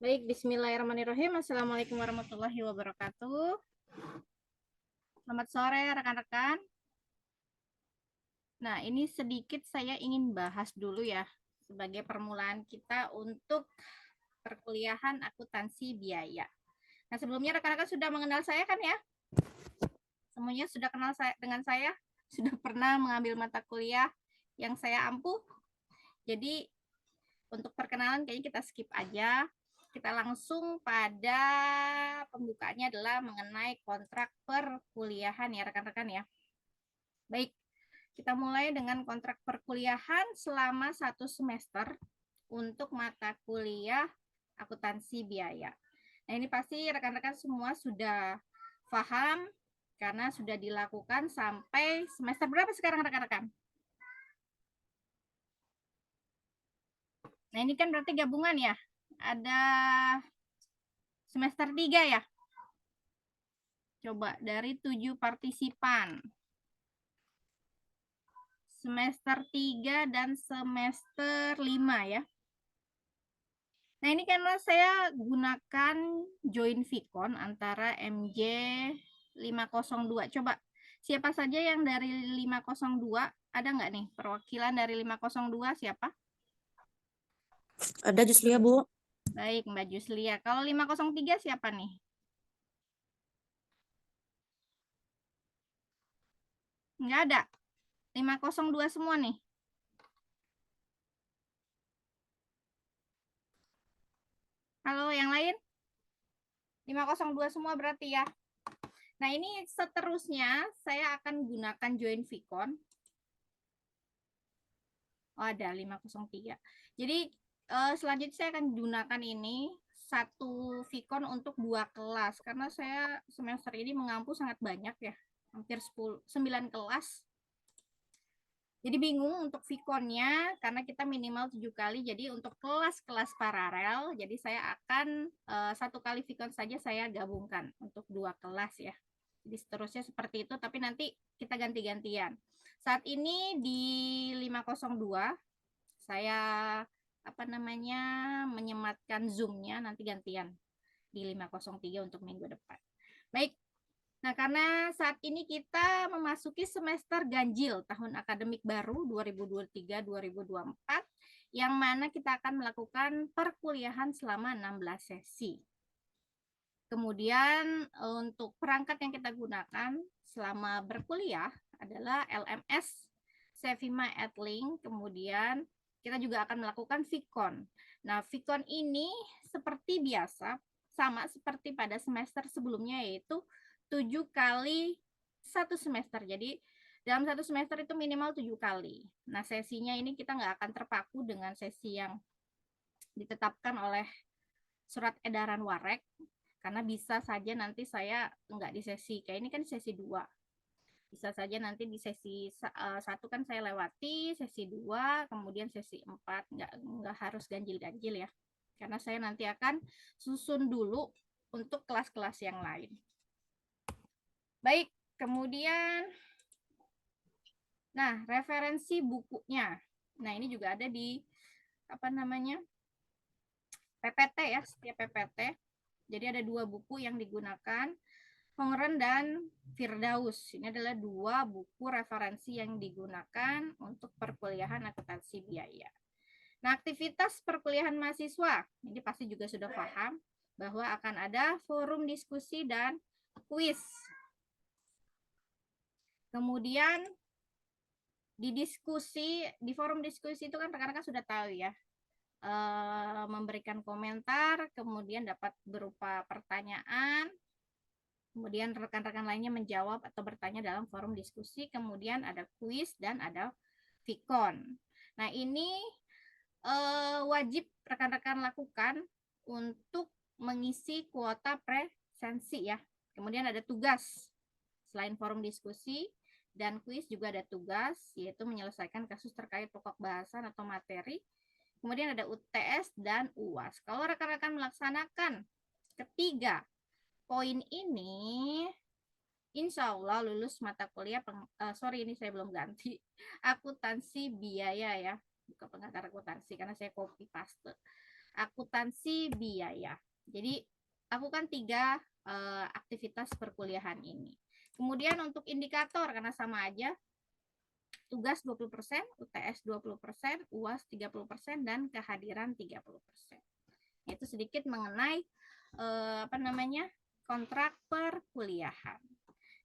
Baik, bismillahirrahmanirrahim. Assalamualaikum warahmatullahi wabarakatuh. Selamat sore rekan-rekan. Nah, ini sedikit saya ingin bahas dulu ya, sebagai permulaan kita untuk perkuliahan akuntansi biaya. Nah, sebelumnya rekan-rekan sudah mengenal saya kan ya? Semuanya sudah kenal dengan saya? Sudah pernah mengambil mata kuliah yang saya ampuh? Jadi, untuk perkenalan kayaknya kita skip aja. Kita langsung pada pembukaannya adalah mengenai kontrak perkuliahan ya rekan-rekan ya. Baik, kita mulai dengan kontrak perkuliahan selama 1 semester untuk mata kuliah akuntansi biaya. Nah, ini pasti rekan-rekan semua sudah paham karena sudah dilakukan sampai semester berapa sekarang rekan-rekan? Nah, ini kan berarti gabungan ya. Ada semester 3 ya. Coba dari 7 partisipan. Semester 3 dan semester 5 ya. Nah, ini karena saya gunakan join Vicon antara MJ 502. Coba siapa saja yang dari 502? Ada nggak nih perwakilan dari 502 siapa? Ada Juslia, Bu. Baik, Mbak Juslia. Kalau 503 siapa nih? Nggak ada. 502 semua nih. Halo, yang lain? 502 semua berarti ya. Nah, ini seterusnya saya akan gunakan join Vicon. Oh, ada 503. Jadi, selanjutnya saya akan gunakan ini satu Vicon untuk 2 kelas. Karena saya semester ini mengampu sangat banyak ya. Hampir 9 kelas. Jadi bingung untuk Viconnya karena kita minimal 7 kali. Jadi untuk kelas-kelas paralel, jadi saya akan 1 kali Vicon saja saya gabungkan untuk 2 kelas ya. Jadi seterusnya seperti itu, tapi nanti kita ganti-gantian. Saat ini di 502 saya menyematkan Zoom-nya, nanti gantian di 503 untuk minggu depan. Baik. Nah, karena saat ini kita memasuki semester ganjil tahun akademik baru 2023-2024 yang mana kita akan melakukan perkuliahan selama 16 sesi. Kemudian untuk perangkat yang kita gunakan selama berkuliah adalah LMS, Sevima Adlink, kemudian kita juga akan melakukan Vicon. Nah, Vicon ini seperti biasa, sama seperti pada semester sebelumnya, yaitu 7 kali 1 semester. Jadi, dalam 1 semester itu minimal 7 kali. Nah, sesinya ini kita nggak akan terpaku dengan sesi yang ditetapkan oleh surat edaran Warek, karena bisa saja nanti saya nggak di sesi, kayak ini kan sesi 2. Bisa saja nanti di sesi 1 kan saya lewati, sesi 2, kemudian sesi 4. Nggak harus ganjil-ganjil ya. Karena saya nanti akan susun dulu untuk kelas-kelas yang lain. Baik, kemudian nah, referensi bukunya. Nah, ini juga ada di PPT ya, setiap PPT. Jadi ada 2 buku yang digunakan, Hongren dan Firdaus. Ini adalah 2 buku referensi yang digunakan untuk perkuliahan akuntansi biaya. Nah, aktivitas perkuliahan mahasiswa, ini pasti juga sudah paham bahwa akan ada forum diskusi dan kuis. Kemudian di forum diskusi itu kan rekan-rekan sudah tahu ya, memberikan komentar, kemudian dapat berupa pertanyaan, kemudian rekan-rekan lainnya menjawab atau bertanya dalam forum diskusi, kemudian ada kuis dan ada Vicon. Nah, ini wajib rekan-rekan lakukan untuk mengisi kuota presensi ya. Kemudian ada tugas. Selain forum diskusi dan kuis juga ada tugas, yaitu menyelesaikan kasus terkait pokok bahasan atau materi. Kemudian ada UTS dan UAS. Kalau rekan-rekan melaksanakan ketiga poin ini, insya Allah lulus mata kuliah ini saya belum ganti, akuntansi biaya ya, bukan pengantar akuntansi karena saya copy paste. akuntansi biaya. Jadi lakukan 3 aktivitas perkuliahan ini. Kemudian untuk indikator karena sama aja, tugas 20%, UTS 20%, UAS 30%, dan kehadiran 30%. Itu sedikit mengenai kontrak perkuliahan.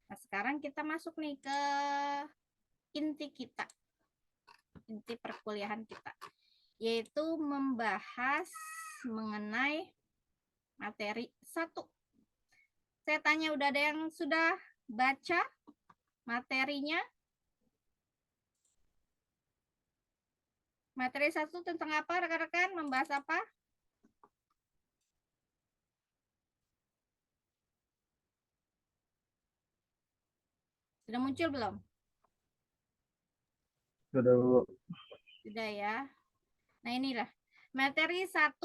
Nah, sekarang kita masuk nih ke inti perkuliahan kita, yaitu membahas mengenai materi 1. Saya tanya, udah ada yang sudah baca materinya? Materi 1 tentang apa, rekan-rekan? Membahas apa? Sudah muncul belum? Sudah ya. Nah, inilah materi 1,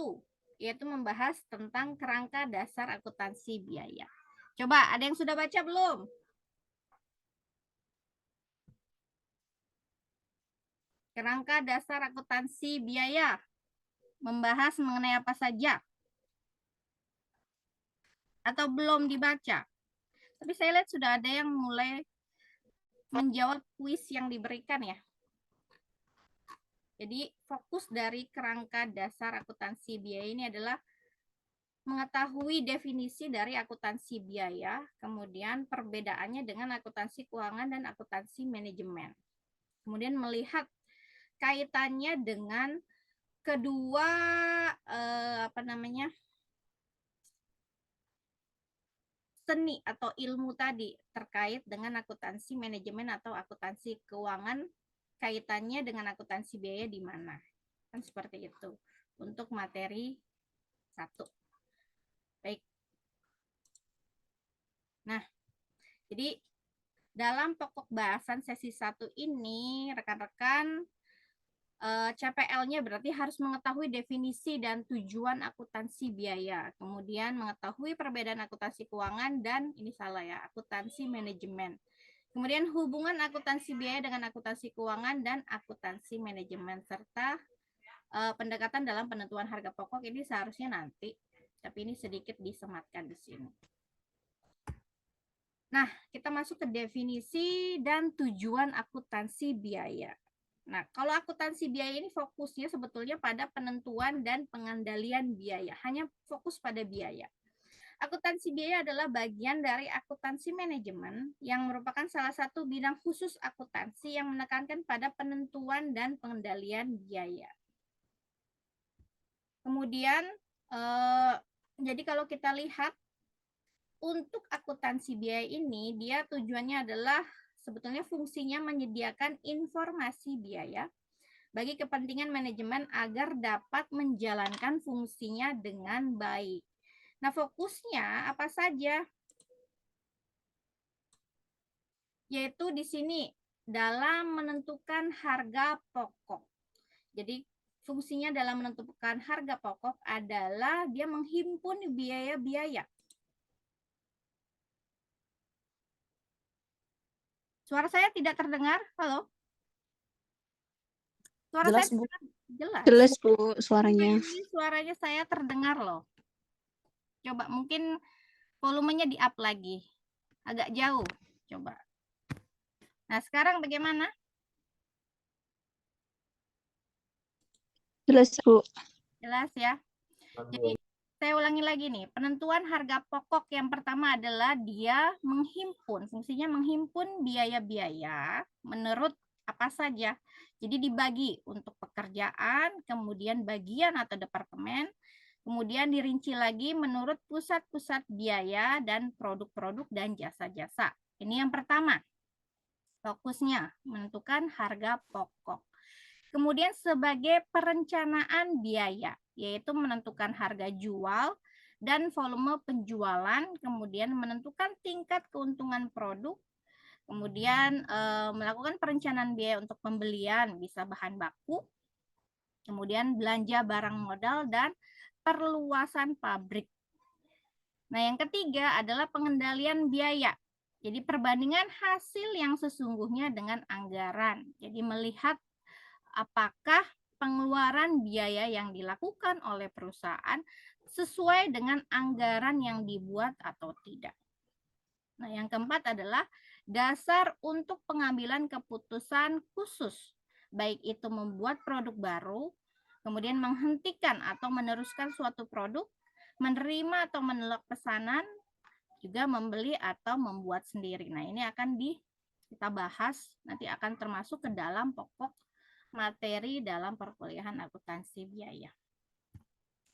yaitu membahas tentang kerangka dasar akuntansi biaya. Coba, ada yang sudah baca belum? Kerangka dasar akuntansi biaya membahas mengenai apa saja? Atau belum dibaca? Tapi saya lihat sudah ada yang mulai menjawab kuis yang diberikan ya. Jadi fokus dari kerangka dasar akuntansi biaya ini adalah mengetahui definisi dari akuntansi biaya, kemudian perbedaannya dengan akuntansi keuangan dan akuntansi manajemen. Kemudian melihat kaitannya dengan kedua seni atau ilmu tadi terkait dengan akuntansi manajemen atau akuntansi keuangan, kaitannya dengan akuntansi biaya di mana. Kan seperti itu untuk materi 1. Baik. Nah, jadi dalam pokok bahasan sesi 1 ini, rekan-rekan, CPL-nya berarti harus mengetahui definisi dan tujuan akuntansi biaya, kemudian mengetahui perbedaan akuntansi keuangan dan, ini salah ya, akuntansi manajemen. Kemudian hubungan akuntansi biaya dengan akuntansi keuangan dan akuntansi manajemen, serta pendekatan dalam penentuan harga pokok. Ini seharusnya nanti, tapi ini sedikit disematkan di sini. Nah, kita masuk ke definisi dan tujuan akuntansi biaya. Nah, kalau akuntansi biaya ini fokusnya sebetulnya pada penentuan dan pengendalian biaya, hanya fokus pada biaya. Akuntansi biaya adalah bagian dari akuntansi manajemen yang merupakan salah satu bidang khusus akuntansi yang menekankan pada penentuan dan pengendalian biaya. Kemudian, jadi kalau kita lihat untuk akuntansi biaya ini, dia tujuannya adalah sebetulnya fungsinya menyediakan informasi biaya bagi kepentingan manajemen agar dapat menjalankan fungsinya dengan baik. Nah, fokusnya apa saja? Yaitu di sini dalam menentukan harga pokok. Jadi fungsinya dalam menentukan harga pokok adalah dia menghimpun biaya-biaya. Suara saya tidak terdengar? Halo? Suara Jelas, saya Bu. jelas. Jelas, Bu, suaranya. Ini suaranya saya terdengar loh. Coba mungkin volumenya di-up lagi. Agak jauh. Coba. Nah, sekarang bagaimana? Jelas, Bu. Jelas ya. Jadi saya ulangi lagi nih. Penentuan harga pokok yang pertama adalah dia menghimpun. Fungsinya menghimpun biaya-biaya menurut apa saja. Jadi dibagi untuk pekerjaan, kemudian bagian atau departemen, kemudian dirinci lagi menurut pusat-pusat biaya dan produk-produk dan jasa-jasa. Ini yang pertama. Fokusnya menentukan harga pokok. Kemudian sebagai perencanaan biaya, yaitu menentukan harga jual dan volume penjualan, kemudian menentukan tingkat keuntungan produk, kemudian melakukan perencanaan biaya untuk pembelian, bisa bahan baku, kemudian belanja barang modal, dan perluasan pabrik. Nah, yang ketiga adalah pengendalian biaya. Jadi perbandingan hasil yang sesungguhnya dengan anggaran. Jadi melihat apakah pengeluaran biaya yang dilakukan oleh perusahaan sesuai dengan anggaran yang dibuat atau tidak. Nah, yang keempat adalah dasar untuk pengambilan keputusan khusus, baik itu membuat produk baru, kemudian menghentikan atau meneruskan suatu produk, menerima atau menolak pesanan, juga membeli atau membuat sendiri. Nah, ini akan kita bahas, nanti akan termasuk ke dalam pokok materi dalam perkuliahan akuntansi biaya.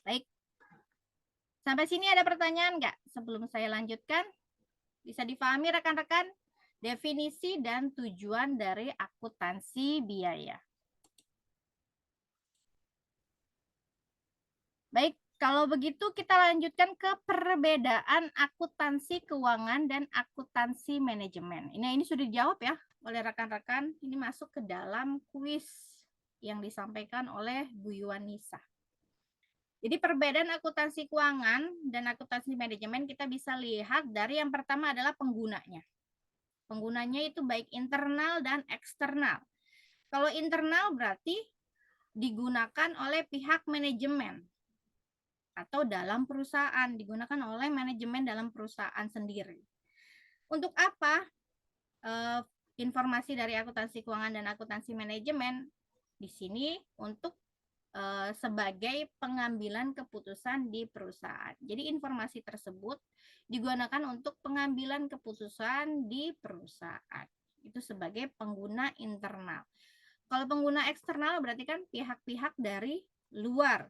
Baik, sampai sini ada pertanyaan nggak sebelum saya lanjutkan? Bisa dipahami rekan-rekan definisi dan tujuan dari akuntansi biaya. Baik, kalau begitu kita lanjutkan ke perbedaan akuntansi keuangan dan akuntansi manajemen. Ini sudah dijawab ya oleh rekan-rekan. Ini masuk ke dalam kuis yang disampaikan oleh Bu Yuwanisa. Jadi perbedaan akuntansi keuangan dan akuntansi manajemen kita bisa lihat dari yang pertama adalah penggunanya. Penggunanya itu baik internal dan eksternal. Kalau internal berarti digunakan oleh pihak manajemen atau dalam perusahaan, digunakan oleh manajemen dalam perusahaan sendiri. Untuk apa informasi dari akuntansi keuangan dan akuntansi manajemen? Di sini untuk sebagai pengambilan keputusan di perusahaan. Jadi informasi tersebut digunakan untuk pengambilan keputusan di perusahaan. Itu sebagai pengguna internal. Kalau pengguna eksternal berarti kan pihak-pihak dari luar.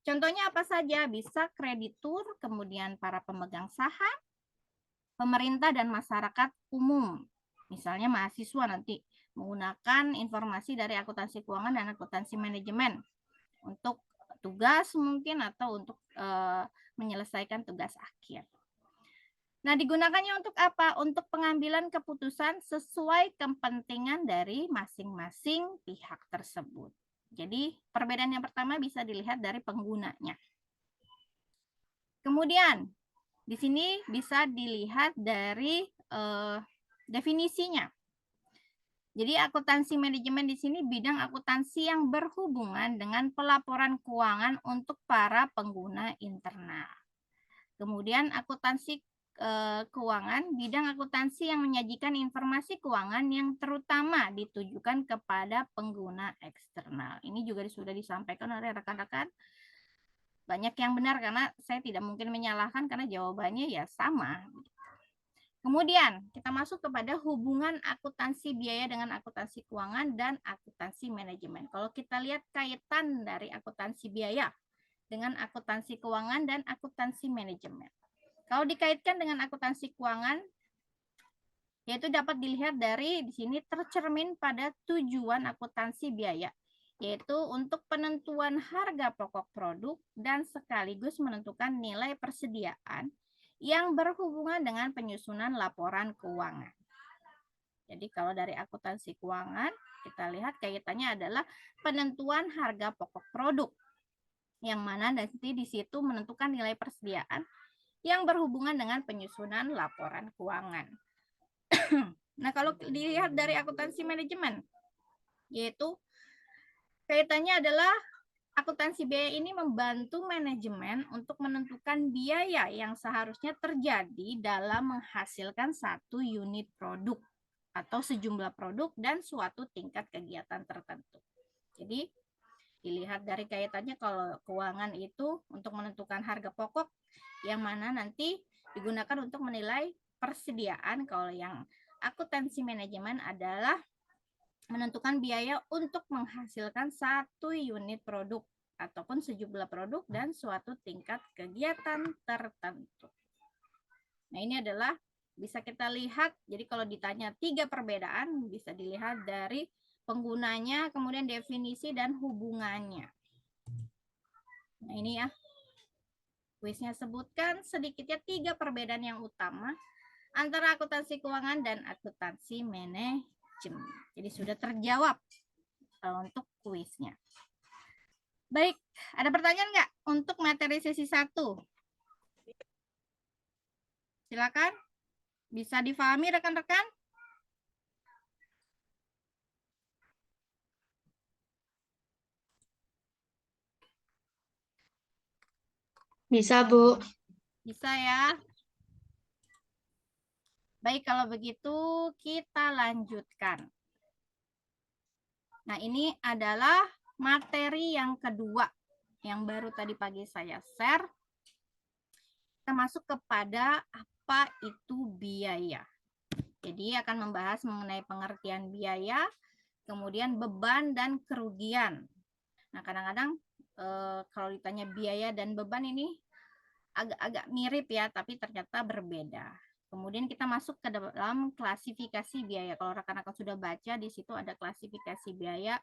Contohnya apa saja? Bisa kreditur, kemudian para pemegang saham, pemerintah dan masyarakat umum. Misalnya mahasiswa nanti menggunakan informasi dari akuntansi keuangan dan akuntansi manajemen untuk tugas mungkin atau untuk menyelesaikan tugas akhir. Nah, digunakannya untuk apa? Untuk pengambilan keputusan sesuai kepentingan dari masing-masing pihak tersebut. Jadi, perbedaan yang pertama bisa dilihat dari penggunanya. Kemudian, di sini bisa dilihat dari definisinya. Jadi akuntansi manajemen di sini bidang akuntansi yang berhubungan dengan pelaporan keuangan untuk para pengguna internal. Kemudian akuntansi keuangan, bidang akuntansi yang menyajikan informasi keuangan yang terutama ditujukan kepada pengguna eksternal. Ini juga sudah disampaikan oleh rekan-rekan. Banyak yang benar karena saya tidak mungkin menyalahkan karena jawabannya ya sama. Kemudian kita masuk kepada hubungan akuntansi biaya dengan akuntansi keuangan dan akuntansi manajemen. Kalau kita lihat kaitan dari akuntansi biaya dengan akuntansi keuangan dan akuntansi manajemen. Kalau dikaitkan dengan akuntansi keuangan, yaitu dapat dilihat dari di sini tercermin pada tujuan akuntansi biaya, yaitu untuk penentuan harga pokok produk dan sekaligus menentukan nilai persediaan yang berhubungan dengan penyusunan laporan keuangan. Jadi kalau dari akuntansi keuangan, kita lihat kaitannya adalah penentuan harga pokok produk, yang mana nanti di situ menentukan nilai persediaan yang berhubungan dengan penyusunan laporan keuangan. Nah, kalau dilihat dari akuntansi manajemen, yaitu kaitannya adalah akuntansi biaya ini membantu manajemen untuk menentukan biaya yang seharusnya terjadi dalam menghasilkan satu unit produk atau sejumlah produk dan suatu tingkat kegiatan tertentu. Jadi, dilihat dari kaitannya kalau keuangan itu untuk menentukan harga pokok yang mana nanti digunakan untuk menilai persediaan, kalau yang akuntansi manajemen adalah menentukan biaya untuk menghasilkan satu unit produk ataupun sejumlah produk dan suatu tingkat kegiatan tertentu. Nah, ini adalah bisa kita lihat, jadi kalau ditanya 3 perbedaan, bisa dilihat dari penggunanya, kemudian definisi dan hubungannya. Nah, ini ya, kuisnya sebutkan sedikitnya 3 perbedaan yang utama antara akuntansi keuangan dan akuntansi manajemen. Jadi sudah terjawab untuk kuisnya. Baik, ada pertanyaan nggak untuk materi sesi 1? Silakan. Bisa difahami rekan-rekan? Bisa, Bu. Bisa ya. Baik, kalau begitu kita lanjutkan. Nah, ini adalah materi yang kedua yang baru tadi pagi saya share. Kita masuk kepada apa itu biaya. Jadi akan membahas mengenai pengertian biaya, kemudian beban dan kerugian. Nah, kadang-kadang kalau ditanya biaya dan beban ini agak-agak mirip ya, tapi ternyata berbeda. Kemudian kita masuk ke dalam klasifikasi biaya. Kalau rekan-rekan sudah baca, di situ ada klasifikasi biaya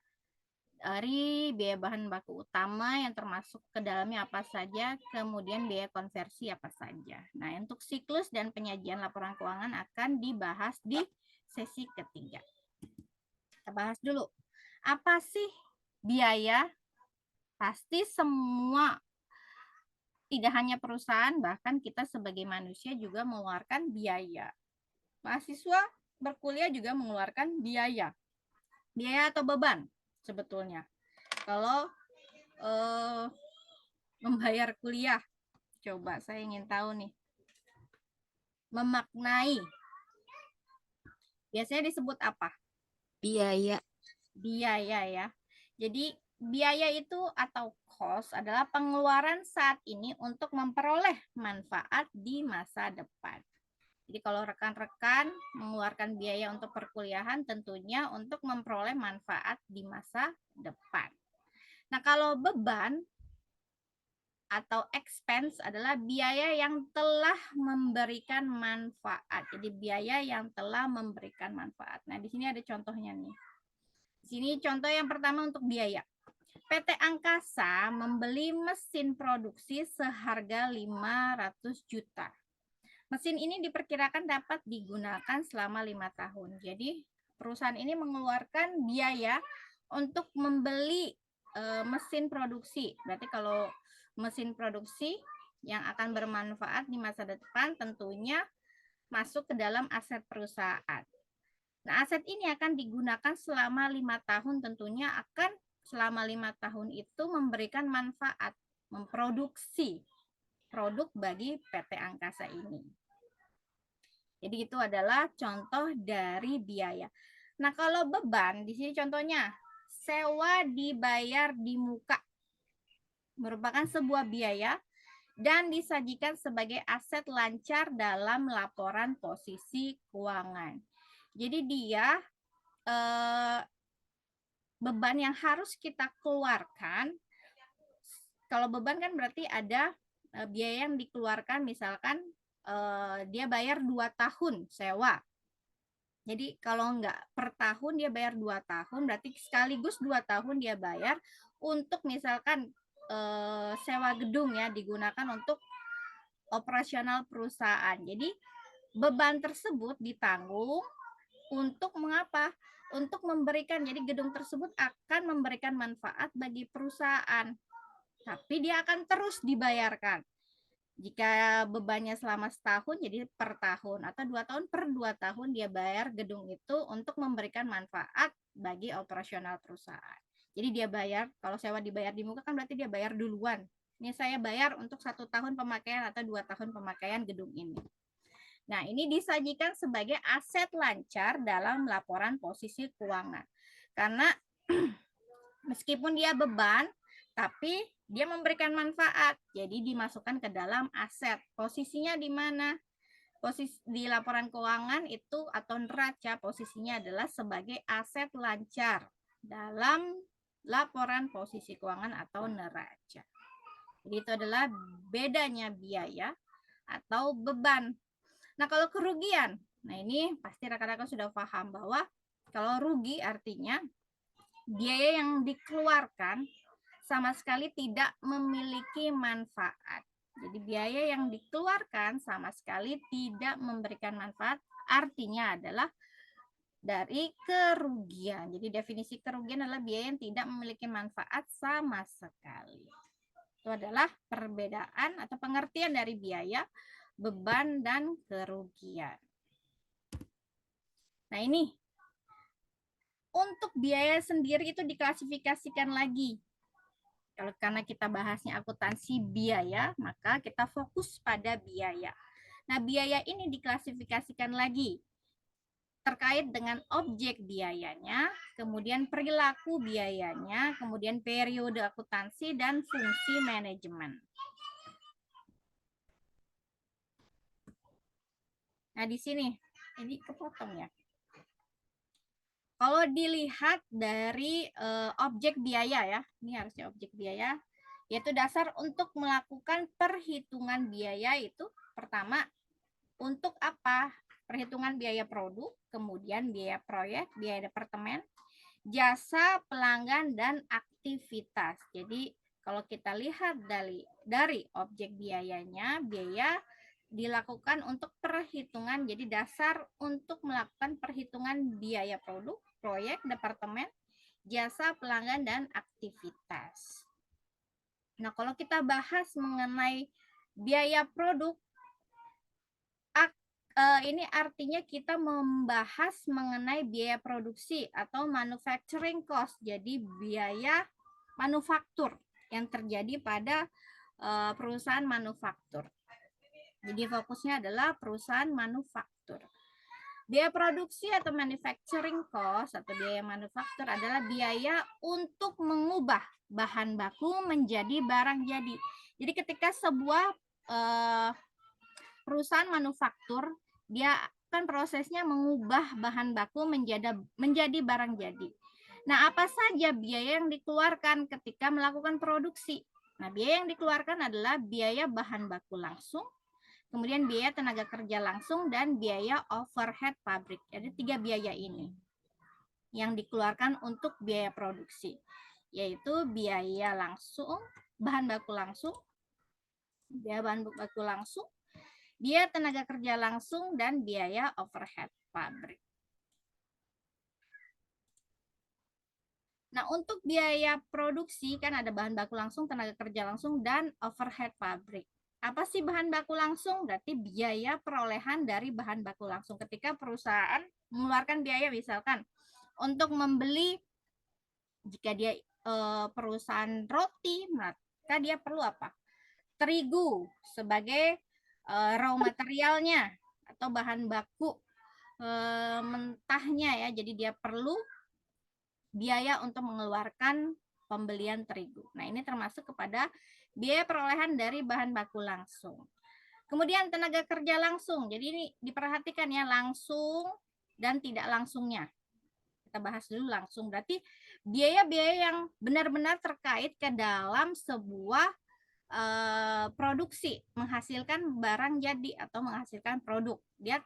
dari biaya bahan baku utama yang termasuk ke dalamnya apa saja, kemudian biaya konversi apa saja. Nah, untuk siklus dan penyajian laporan keuangan akan dibahas di sesi ketiga. Kita bahas dulu. Apa sih biaya? Pasti semua, tidak hanya perusahaan, bahkan kita sebagai manusia juga mengeluarkan biaya. Mahasiswa berkuliah juga mengeluarkan biaya. Biaya atau beban sebetulnya. Kalau membayar kuliah, coba saya ingin tahu nih. Memaknai. Biasanya disebut apa? Biaya. Biaya ya. Jadi biaya itu atau cost adalah pengeluaran saat ini untuk memperoleh manfaat di masa depan. Jadi kalau rekan-rekan mengeluarkan biaya untuk perkuliahan tentunya untuk memperoleh manfaat di masa depan. Nah, kalau beban atau expense adalah biaya yang telah memberikan manfaat. Jadi biaya yang telah memberikan manfaat. Nah, di sini ada contohnya nih. Di sini contoh yang pertama untuk biaya. PT Angkasa membeli mesin produksi seharga 500 juta. Mesin ini diperkirakan dapat digunakan selama 5 tahun. Jadi perusahaan ini mengeluarkan biaya untuk membeli mesin produksi. Berarti kalau mesin produksi yang akan bermanfaat di masa depan tentunya masuk ke dalam aset perusahaan. Nah, aset ini akan digunakan selama 5 tahun, tentunya akan selama 5 tahun itu memberikan manfaat, memproduksi produk bagi PT Angkasa ini. Jadi itu adalah contoh dari biaya. Nah, kalau beban, di sini contohnya sewa dibayar di muka. Merupakan sebuah biaya dan disajikan sebagai aset lancar dalam laporan posisi keuangan. Jadi dia beban yang harus kita keluarkan. Kalau beban kan berarti ada biaya yang dikeluarkan, misalkan dia bayar 2 tahun sewa. Jadi kalau enggak per tahun dia bayar 2 tahun, berarti sekaligus 2 tahun dia bayar untuk misalkan sewa gedung ya, digunakan untuk operasional perusahaan. Jadi beban tersebut ditanggung untuk mengapa? Untuk memberikan, jadi gedung tersebut akan memberikan manfaat bagi perusahaan, tapi dia akan terus dibayarkan. Jika bebannya selama setahun, jadi per tahun, atau 2 tahun, per 2 tahun dia bayar gedung itu untuk memberikan manfaat bagi operasional perusahaan. Jadi dia bayar, kalau sewa dibayar di muka kan berarti dia bayar duluan. Ini saya bayar untuk 1 tahun pemakaian atau 2 tahun pemakaian gedung ini. Nah, ini disajikan sebagai aset lancar dalam laporan posisi keuangan. Karena meskipun dia beban, tapi dia memberikan manfaat. Jadi dimasukkan ke dalam aset. Posisinya di mana? Posisi di laporan keuangan itu atau neraca posisinya adalah sebagai aset lancar dalam laporan posisi keuangan atau neraca. Jadi itu adalah bedanya biaya atau beban. Nah, kalau kerugian, nah ini pasti rekan-rekan sudah paham bahwa kalau rugi artinya biaya yang dikeluarkan sama sekali tidak memiliki manfaat. Jadi biaya yang dikeluarkan sama sekali tidak memberikan manfaat, artinya adalah dari kerugian. Jadi definisi kerugian adalah biaya yang tidak memiliki manfaat sama sekali. Itu adalah perbedaan atau pengertian dari biaya, beban, dan kerugian. Nah, ini untuk biaya sendiri itu diklasifikasikan lagi. Kalau karena kita bahasnya akuntansi biaya, maka kita fokus pada biaya. Nah, biaya ini diklasifikasikan lagi terkait dengan objek biayanya, kemudian perilaku biayanya, kemudian periode akuntansi, dan fungsi manajemen. Nah, di sini, ini kepotong ya. Kalau dilihat dari objek biaya ya, ini harusnya objek biaya, yaitu dasar untuk melakukan perhitungan biaya itu pertama, untuk apa? Perhitungan biaya produk, kemudian biaya proyek, biaya departemen, jasa pelanggan, dan aktivitas. Jadi kalau kita lihat dari objek biayanya, biaya dilakukan untuk perhitungan, jadi dasar untuk melakukan perhitungan biaya produk, proyek, departemen, jasa pelanggan, dan aktivitas. Nah, kalau kita bahas mengenai biaya produk, ini artinya kita membahas mengenai biaya produksi atau manufacturing cost. Jadi biaya manufaktur yang terjadi pada perusahaan manufaktur. Jadi fokusnya adalah perusahaan manufaktur. Biaya produksi atau manufacturing cost atau biaya manufaktur adalah biaya untuk mengubah bahan baku menjadi barang jadi. Jadi ketika sebuah perusahaan manufaktur, dia kan prosesnya mengubah bahan baku menjadi barang jadi. Nah, apa saja biaya yang dikeluarkan ketika melakukan produksi? Nah, biaya yang dikeluarkan adalah biaya bahan baku langsung, kemudian biaya tenaga kerja langsung, dan biaya overhead pabrik. Ada 3 biaya ini yang dikeluarkan untuk biaya produksi, yaitu biaya langsung, bahan baku langsung, biaya bahan baku langsung, biaya tenaga kerja langsung, dan biaya overhead pabrik. Nah, untuk biaya produksi kan ada bahan baku langsung, tenaga kerja langsung, dan overhead pabrik. Apa sih bahan baku langsung? Berarti biaya perolehan dari bahan baku langsung. Ketika perusahaan mengeluarkan biaya misalkan untuk membeli, jika dia perusahaan roti, maka dia perlu apa? Terigu sebagai raw materialnya atau bahan baku mentahnya ya. Jadi dia perlu biaya untuk mengeluarkan pembelian terigu. Nah, ini termasuk kepada biaya perolehan dari bahan baku langsung. Kemudian tenaga kerja langsung. Jadi ini diperhatikan ya, langsung dan tidak langsungnya. Kita bahas dulu langsung. Berarti biaya-biaya yang benar-benar terkait ke dalam sebuah produksi, menghasilkan barang jadi atau menghasilkan produk. Dia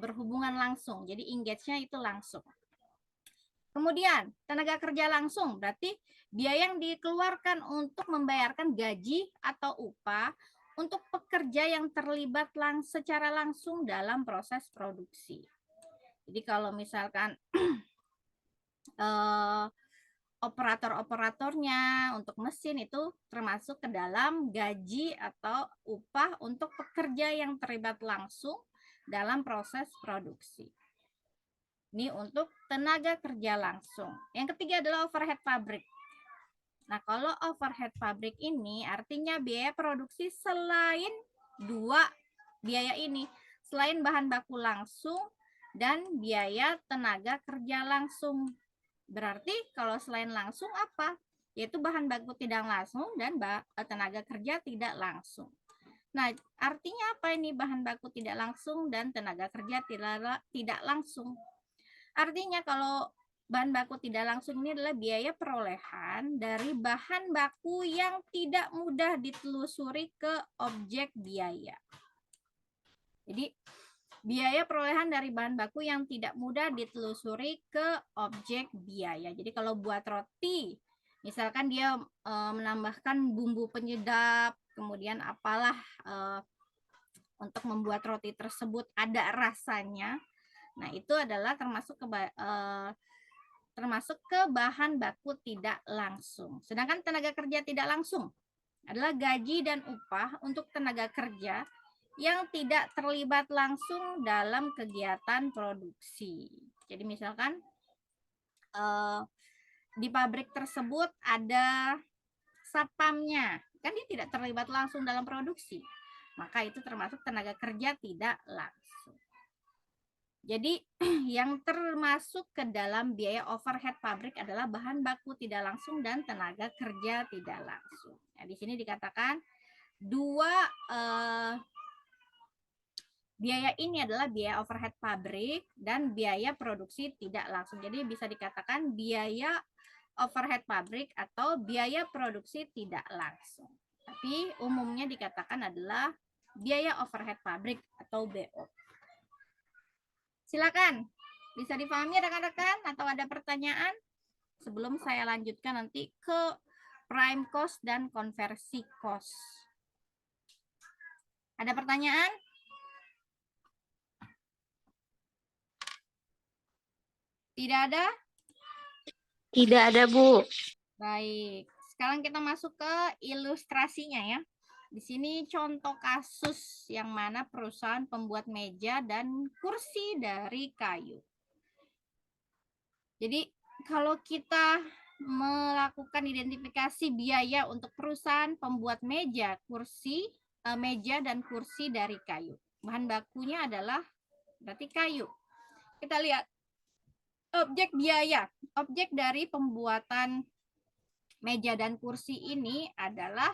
berhubungan langsung. Jadi engage-nya itu langsung. Kemudian tenaga kerja langsung berarti biaya yang dikeluarkan untuk membayarkan gaji atau upah untuk pekerja yang terlibat secara langsung dalam proses produksi. Jadi kalau misalkan operator-operatornya untuk mesin itu termasuk ke dalam gaji atau upah untuk pekerja yang terlibat langsung dalam proses produksi. Ini untuk tenaga kerja langsung. Yang ketiga adalah overhead pabrik. Nah, kalau overhead pabrik ini artinya biaya produksi selain 2 biaya ini, selain bahan baku langsung dan biaya tenaga kerja langsung. Berarti kalau selain langsung apa? Yaitu bahan baku tidak langsung dan tenaga kerja tidak langsung. Nah, artinya apa ini bahan baku tidak langsung dan tenaga kerja tidak langsung? Artinya kalau bahan baku tidak langsung ini adalah biaya perolehan dari bahan baku yang tidak mudah ditelusuri ke objek biaya. Jadi biaya perolehan dari bahan baku yang tidak mudah ditelusuri ke objek biaya. Jadi kalau buat roti, misalkan dia menambahkan bumbu penyedap, kemudian apalah untuk membuat roti tersebut ada rasanya. Nah, itu adalah termasuk ke bahan baku tidak langsung. Sedangkan tenaga kerja tidak langsung adalah gaji dan upah untuk tenaga kerja yang tidak terlibat langsung dalam kegiatan produksi. Jadi misalkan di pabrik tersebut ada satpamnya, kan dia tidak terlibat langsung dalam produksi, maka itu termasuk tenaga kerja tidak langsung. Jadi yang termasuk ke dalam biaya overhead pabrik adalah bahan baku tidak langsung dan tenaga kerja tidak langsung. Nah, di sini dikatakan dua biaya ini adalah biaya overhead pabrik dan biaya produksi tidak langsung. Jadi bisa dikatakan biaya overhead pabrik atau biaya produksi tidak langsung. Tapi umumnya dikatakan adalah biaya overhead pabrik atau BO. Silakan, bisa dipahami rekan-rekan atau ada pertanyaan? Sebelum saya lanjutkan nanti ke prime cost dan konversi cost. Ada pertanyaan? Tidak ada? Tidak ada, Bu. Baik, sekarang kita masuk ke ilustrasinya ya. Di sini contoh kasus yang mana perusahaan pembuat meja dan kursi dari kayu. Jadi kalau kita melakukan identifikasi biaya untuk perusahaan pembuat meja dan kursi dari kayu. Bahan bakunya adalah berarti kayu. Kita lihat objek biaya. Objek dari pembuatan meja dan kursi ini adalah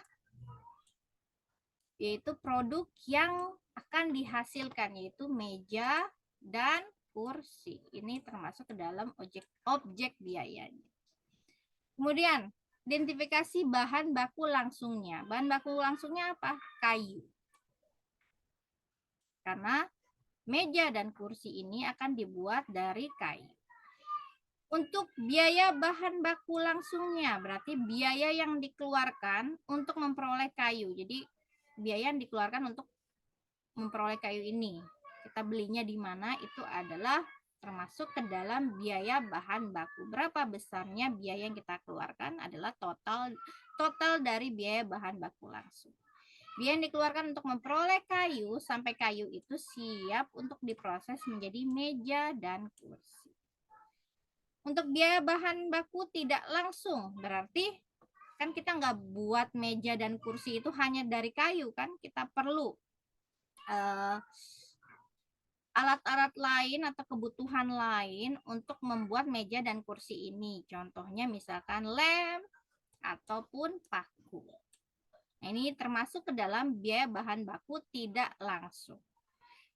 yaitu produk yang akan dihasilkan, yaitu meja dan kursi. Ini termasuk ke dalam objek biayanya. Kemudian, identifikasi bahan baku langsungnya. Bahan baku langsungnya apa? Kayu. Karena meja dan kursi ini akan dibuat dari kayu. Untuk biaya bahan baku langsungnya, berarti biaya yang dikeluarkan untuk memperoleh kayu. Jadi, biaya yang dikeluarkan untuk memperoleh kayu ini. Kita belinya di mana itu adalah termasuk ke dalam biaya bahan baku. Berapa besarnya biaya yang kita keluarkan adalah total dari biaya bahan baku langsung. Biaya yang dikeluarkan untuk memperoleh kayu sampai kayu itu siap untuk diproses menjadi meja dan kursi. Untuk biaya bahan baku tidak langsung, berarti kan kita nggak buat meja dan kursi itu hanya dari kayu kan, kita perlu alat-alat lain atau kebutuhan lain untuk membuat meja dan kursi ini. Contohnya misalkan lem ataupun paku. Nah, ini termasuk ke dalam biaya bahan baku tidak langsung.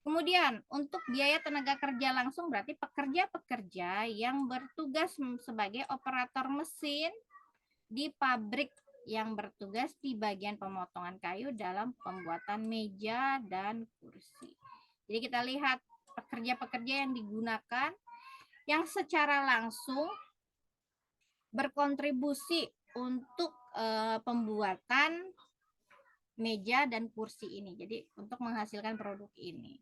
Kemudian untuk biaya tenaga kerja langsung berarti pekerja-pekerja yang bertugas sebagai operator mesin di pabrik yang bertugas di bagian pemotongan kayu dalam pembuatan meja dan kursi. Jadi kita lihat pekerja-pekerja yang digunakan yang secara langsung berkontribusi untuk pembuatan meja dan kursi ini. Jadi untuk menghasilkan produk ini.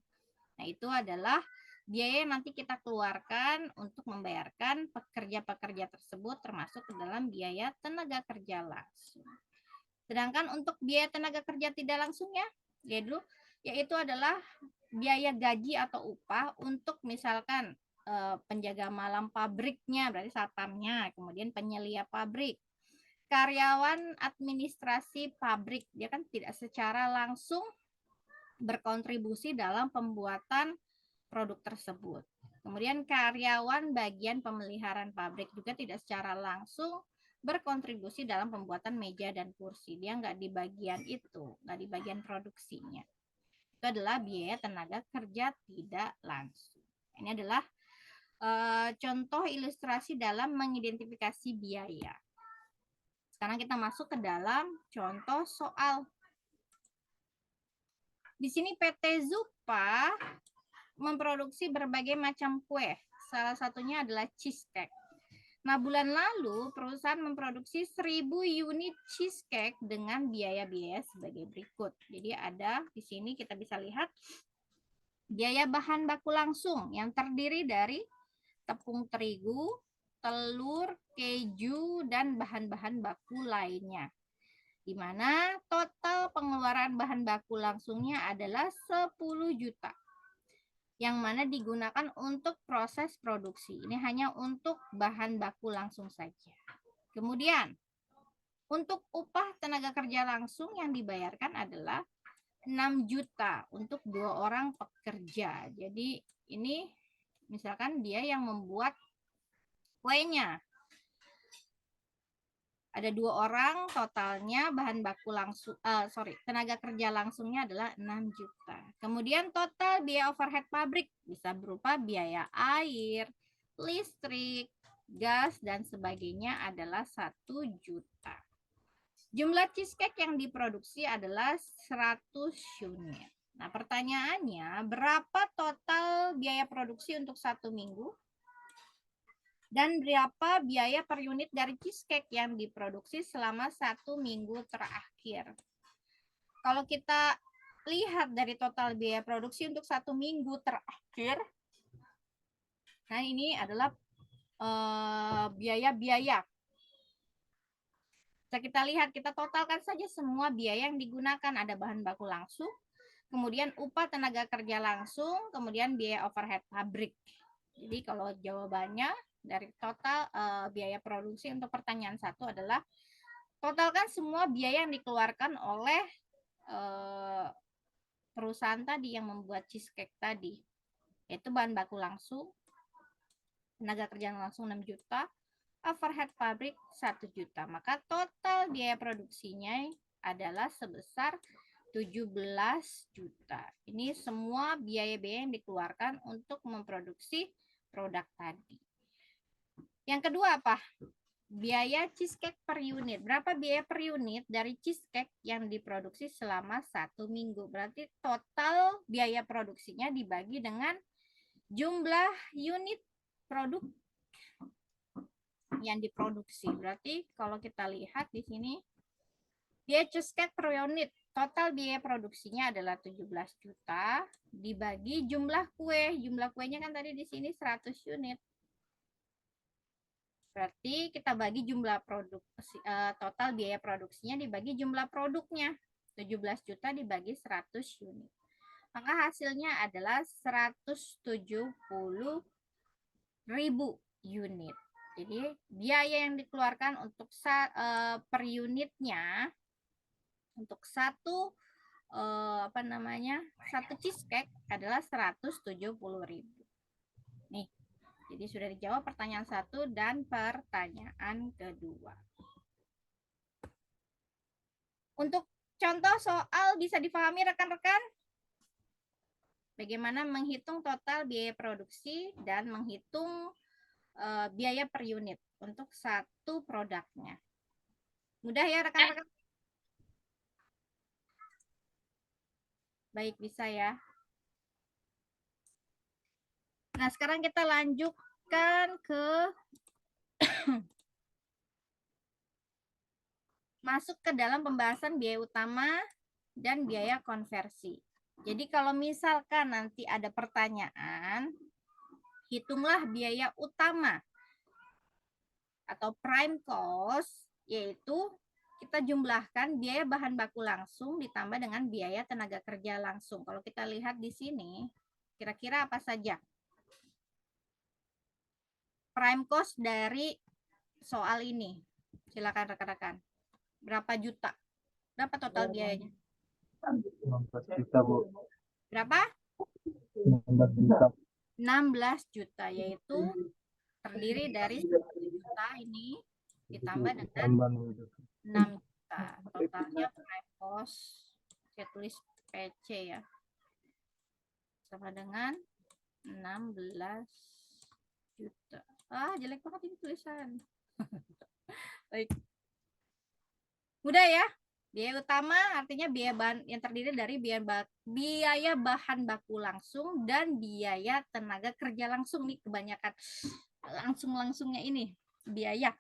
Nah, itu adalah biaya yang nanti kita keluarkan untuk membayarkan pekerja-pekerja tersebut termasuk ke dalam biaya tenaga kerja langsung. Sedangkan untuk biaya tenaga kerja tidak langsungnya, yaitu adalah biaya gaji atau upah untuk misalkan penjaga malam pabriknya, berarti satpamnya, kemudian penyelia pabrik, karyawan administrasi pabrik, dia kan tidak secara langsung berkontribusi dalam pembuatan produk tersebut. Kemudian karyawan bagian pemeliharaan pabrik juga tidak secara langsung berkontribusi dalam pembuatan meja dan kursi. Dia nggak di bagian itu, nggak di bagian produksinya. Itu adalah biaya tenaga kerja tidak langsung. Ini adalah contoh ilustrasi dalam mengidentifikasi biaya. Sekarang kita masuk ke dalam contoh soal. Di sini PT Zupa memproduksi berbagai macam kue. Salah satunya adalah cheesecake. Nah, bulan lalu perusahaan memproduksi 1000 unit cheesecake dengan biaya-biaya sebagai berikut. Jadi ada di sini kita bisa lihat biaya bahan baku langsung yang terdiri dari tepung terigu, telur, keju, dan bahan-bahan baku lainnya. Di mana total pengeluaran bahan baku langsungnya adalah 10 juta. Yang mana digunakan untuk proses produksi. Ini hanya untuk bahan baku langsung saja. Kemudian, Untuk upah tenaga kerja langsung yang dibayarkan adalah 6 juta untuk 2 orang pekerja. Jadi ini misalkan dia yang membuat kuenya. Ada 2 orang, totalnya bahan baku langsung, tenaga kerja langsungnya adalah 6 juta. Kemudian total biaya overhead pabrik bisa berupa biaya air, listrik, gas, dan sebagainya adalah 1 juta. Jumlah cheesecake yang diproduksi adalah 100 unit. Nah, pertanyaannya, berapa total biaya produksi untuk 1 minggu? Dan berapa biaya per unit dari cheesecake yang diproduksi selama 1 minggu terakhir? Kalau kita lihat dari total biaya produksi untuk 1 minggu terakhir, nah ini adalah biaya-biaya. Bisa kita lihat, kita totalkan saja semua biaya yang digunakan. Ada bahan baku langsung, kemudian upah tenaga kerja langsung, kemudian biaya overhead pabrik. Jadi kalau jawabannya dari total biaya produksi untuk pertanyaan 1 adalah totalkan semua biaya yang dikeluarkan oleh perusahaan tadi yang membuat cheesecake tadi, yaitu bahan baku langsung, tenaga kerja langsung 6 juta, overhead pabrik 1 juta. Maka total biaya produksinya adalah sebesar 17 juta. Ini semua biaya-biaya yang dikeluarkan untuk memproduksi produk tadi. Yang kedua apa? Biaya cheesecake per unit. Berapa biaya per unit dari cheesecake yang diproduksi selama 1 minggu? Berarti total biaya produksinya dibagi dengan jumlah unit produk yang diproduksi. Berarti kalau kita lihat di sini, biaya cheesecake per unit, total biaya produksinya adalah 17 juta dibagi jumlah kue. Jumlah kuenya kan tadi di sini 100 unit. Berarti kita bagi jumlah produk, total biaya produksinya dibagi jumlah produknya. 17 juta dibagi 100 unit. Maka hasilnya adalah 170.000 unit. Jadi biaya yang dikeluarkan untuk per unitnya untuk satu satu cheesecake adalah 170.000. Nih. Jadi sudah dijawab pertanyaan 1 dan pertanyaan kedua. Untuk contoh soal bisa dipahami rekan-rekan? Bagaimana menghitung total biaya produksi dan menghitung biaya per unit untuk satu produknya. Mudah ya rekan-rekan? Baik, bisa ya. Nah, sekarang kita lanjutkan ke masuk ke dalam pembahasan biaya utama dan biaya konversi. Jadi kalau misalkan nanti ada pertanyaan, hitunglah biaya utama atau prime cost, yaitu kita jumlahkan biaya bahan baku langsung ditambah dengan biaya tenaga kerja langsung. Kalau kita lihat di sini, kira-kira apa saja prime cost dari soal ini? Silakan rekan-rekan. Berapa juta? Berapa total biayanya? 16 juta, Bu. Berapa? 16 juta. 16 juta, yaitu terdiri dari 1 juta ini ditambah dengan 6 juta. Totalnya prime cost, saya tulis PC ya, sama dengan 16 juta. Jelek banget ini tulisan. Baik. Mudah ya? Biaya utama artinya biaya bahan yang terdiri dari biaya bahan baku langsung dan biaya tenaga kerja langsung. Nih kebanyakan langsung-langsungnya ini biaya.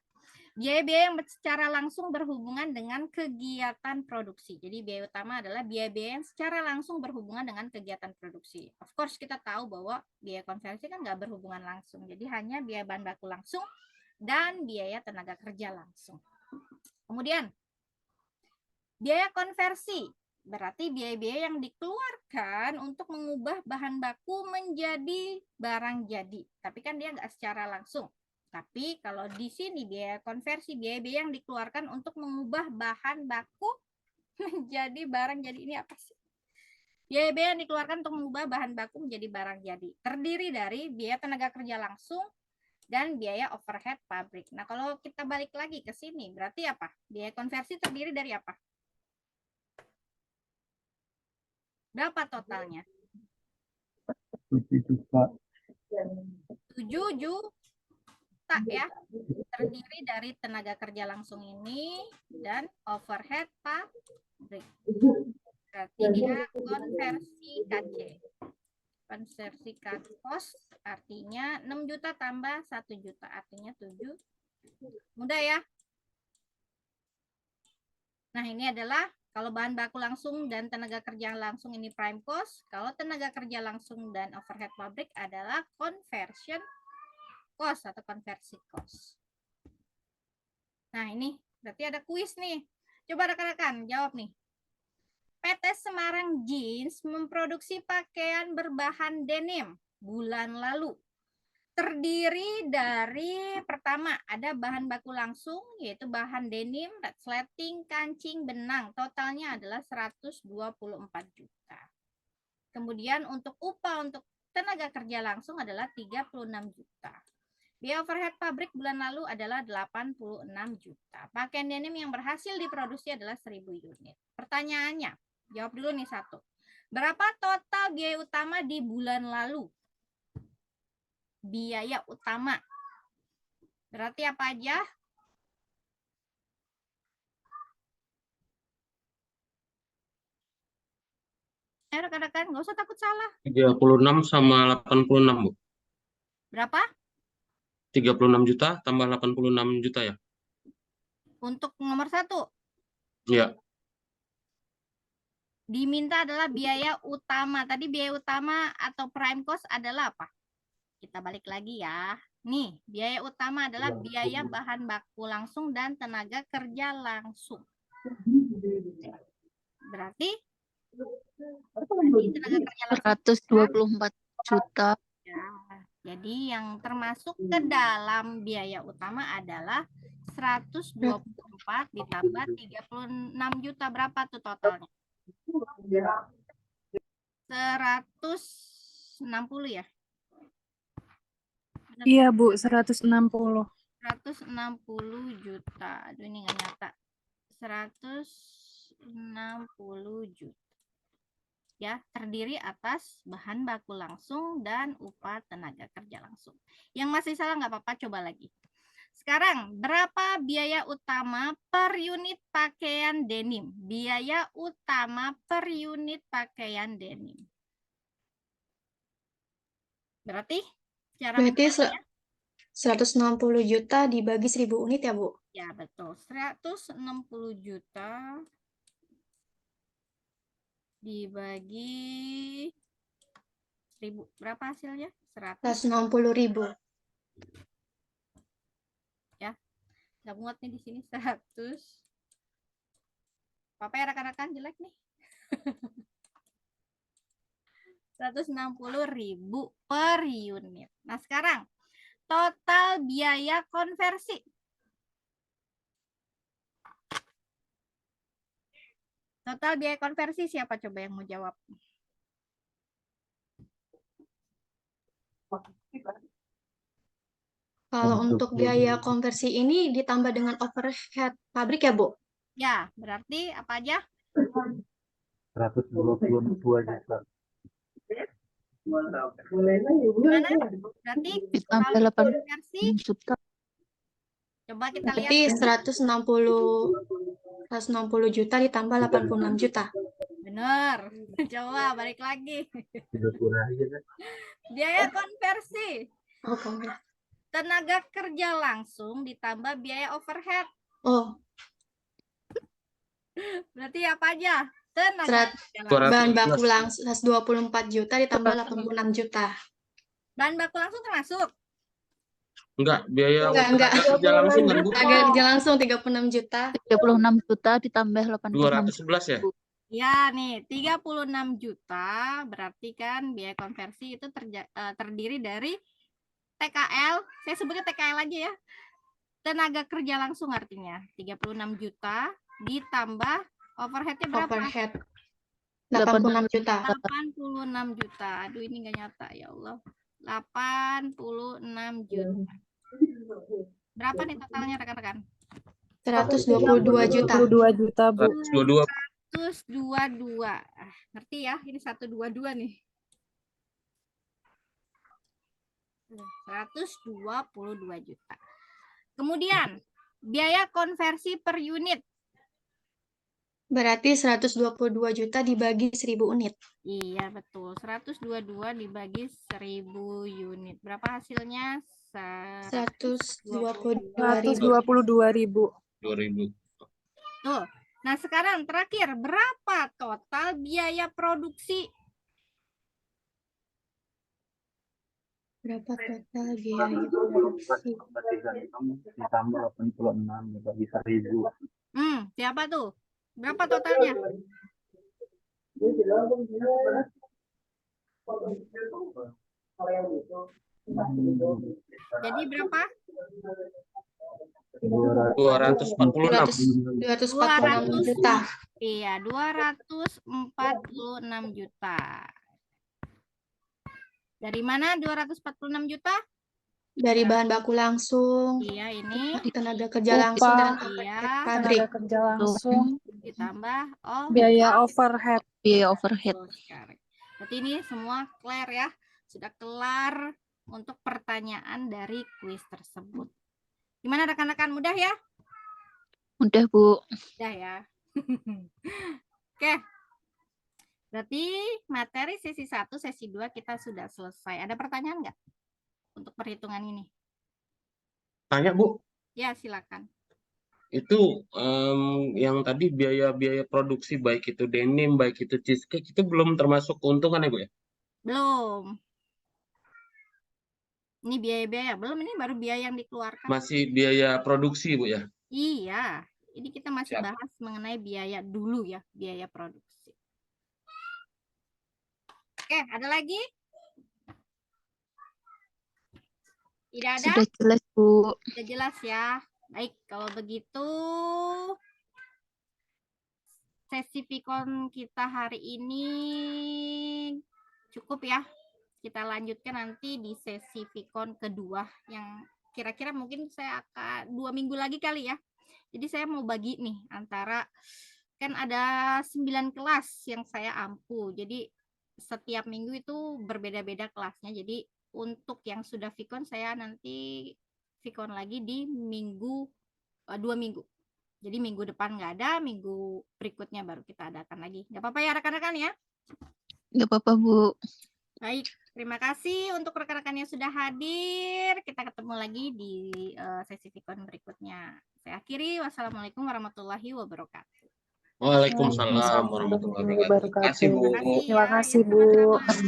Biaya-biaya yang secara langsung berhubungan dengan kegiatan produksi. Jadi biaya utama adalah biaya-biaya yang secara langsung berhubungan dengan kegiatan produksi. Of course kita tahu bahwa biaya konversi kan nggak berhubungan langsung. Jadi hanya biaya bahan baku langsung dan biaya tenaga kerja langsung. Kemudian biaya konversi berarti biaya-biaya yang dikeluarkan untuk mengubah bahan baku menjadi barang jadi. Tapi kan dia nggak secara langsung. Tapi kalau di sini biaya konversi, biaya-biaya yang dikeluarkan untuk mengubah bahan baku menjadi barang jadi. Ini apa sih? Biaya-biaya yang dikeluarkan untuk mengubah bahan baku menjadi barang jadi. Terdiri dari biaya tenaga kerja langsung dan biaya overhead pabrik. Nah, kalau kita balik lagi ke sini, berarti apa? Biaya konversi terdiri dari apa? Berapa totalnya? 7 juta. 7 juta ya. Terdiri dari tenaga kerja langsung ini dan overhead pabrik. Berarti dia konversi KC. Konversi cost artinya 6 juta tambah 1 juta artinya 7. Mudah ya? Nah, ini adalah kalau bahan baku langsung dan tenaga kerja langsung ini prime cost, kalau tenaga kerja langsung dan overhead pabrik adalah conversion cost atau konversi cost. Nah, ini berarti ada kuis nih. Coba rekan-rekan jawab nih. PT Semarang Jeans memproduksi pakaian berbahan denim bulan lalu. Terdiri dari pertama ada bahan baku langsung yaitu bahan denim, resleting, kancing, benang. Totalnya adalah 124 juta. Kemudian untuk upah untuk tenaga kerja langsung adalah 36 juta. Biaya overhead pabrik bulan lalu adalah 86 juta. Pakaian denim yang berhasil diproduksi adalah 1000 unit. Pertanyaannya, jawab dulu nih satu. Berapa total biaya utama di bulan lalu? Biaya utama. Berarti apa aja? Rekan-rekan, nggak usah takut salah. 36 sama 86, Bu. Berapa? 36 juta tambah 86 juta ya? Untuk nomor 1. Iya. Diminta adalah biaya utama. Tadi biaya utama atau prime cost adalah apa? Kita balik lagi ya. Nih, biaya utama adalah biaya bahan baku langsung dan tenaga kerja langsung. Berarti tenaga kerja langsung 124 juta. ya. Jadi yang termasuk ke dalam biaya utama adalah 124 ditambah 36 juta. Berapa tuh totalnya? 160 ya? Iya, Bu, 160. 160 juta. Aduh, ini nggak nyata. 160 juta. Ya, terdiri atas bahan baku langsung dan upah tenaga kerja langsung. Yang masih salah nggak apa-apa, coba lagi. Sekarang, berapa biaya utama per unit pakaian denim? Biaya utama per unit pakaian denim. Berarti cara Berarti mencarinya? 160 juta dibagi 1000 unit ya, Bu? Ya, betul. 160 juta dibagi 1000. Berapa hasilnya? 160.000. Ya. Nggak muat nih di sini 100. Apa ya rekan-rekan, jelek nih. 160.000 per unit. Nah, sekarang total biaya konversi. Total biaya konversi siapa coba yang mau jawab? Kalau Untuk untuk biaya konversi ini ditambah dengan overhead pabrik ya, Bu? Ya, berarti apa aja? 122 juta. Gimana? Berarti Ditambah kalau 8 konversi, juta. coba kita lihat. Berarti 160 juta ditambah 86 juta. Benar. Coba balik lagi. 30 aja deh. Biaya konversi. Oh, konversi. Tenaga kerja langsung ditambah biaya overhead. Oh, Berarti apa aja? Tenaga Serat- kerja langsung. bahan baku langsung 124 juta ditambah 86 juta. Bahan baku langsung termasuk. Enggak, biaya Enggak. tenaga kerja langsung kan, Bu? Tenaga kerja langsung 36 juta. 36 juta ditambah 86 juta. 211 ya? Ya nih, 36 juta berarti kan biaya konversi itu terdiri dari TKL, saya sebutnya TKL aja ya. Tenaga kerja langsung artinya 36 juta ditambah overheadnya berapa? Overhead 86 juta. 86 juta. Aduh, ini nggak nyata ya Allah. 86 juta. Berapa nih totalnya rekan-rekan? 122 juta. 22 juta, Bu. 122. 122. Ngerti ya? Ini 122 nih. 122 juta. Kemudian, biaya konversi per unit. Berarti 122 juta dibagi 1000 unit. Iya, betul. 122 dibagi 1000 unit. Berapa hasilnya? 122.000. 122.000. 2000. Tuh. Nah, sekarang terakhir, berapa total biaya produksi? Berapa total biaya produksi? Ditambah 86 dibagi 1000. Siapa tuh? Berapa totalnya? Jadi berapa? 246. 246 juta. Iya, 246 juta. Dari mana 246 juta? Dari bahan baku langsung, Iya, ini tenaga kerja Upah. langsung, dan iya pabrik. Tenaga kerja langsung, ditambah biaya overhead. Biaya overhead. Berarti ini semua clear ya. Sudah kelar untuk pertanyaan dari kuis tersebut. Gimana rekan-rekan, mudah ya? Mudah, Bu. Mudah ya. Oke. Berarti materi sesi 1, sesi 2 kita sudah selesai. Ada pertanyaan nggak untuk perhitungan ini? Tanya, Bu. Ya, silakan. Itu yang tadi biaya-biaya produksi, baik itu denim, baik itu cheesecake, itu belum termasuk keuntungan ya, Bu ya? Belum. Ini biaya-biaya. Belum, ini baru biaya yang dikeluarkan. Masih biaya produksi, Bu ya? Iya. Ini kita masih Siap. bahas mengenai biaya dulu ya, biaya produksi. Oke, ada lagi? Tidak ada? Sudah jelas, Bu. Sudah jelas ya. Baik, kalau begitu sesi Vicon kita hari ini cukup ya. Kita lanjutkan nanti di sesi Vicon kedua yang kira-kira mungkin saya akan 2 minggu lagi kali ya. Jadi saya mau bagi nih antara, kan ada 9 kelas yang saya ampu. Jadi setiap minggu itu berbeda-beda kelasnya. Jadi untuk yang sudah Vicon saya nanti Vicon lagi di minggu 2 minggu. Jadi minggu depan nggak ada, minggu berikutnya baru kita adakan lagi. Nggak apa-apa ya rekan-rekan ya? Nggak apa-apa, Bu. Baik, terima kasih untuk rekan-rekan yang sudah hadir. Kita ketemu lagi di sesi Vicon berikutnya. Saya akhiri. Wassalamualaikum warahmatullahi wabarakatuh. Waalaikumsalam warahmatullahi wabarakatuh. Terima kasih, Bu. Terima kasih Terima ya. kasih, Ya, Bu. sama-sama.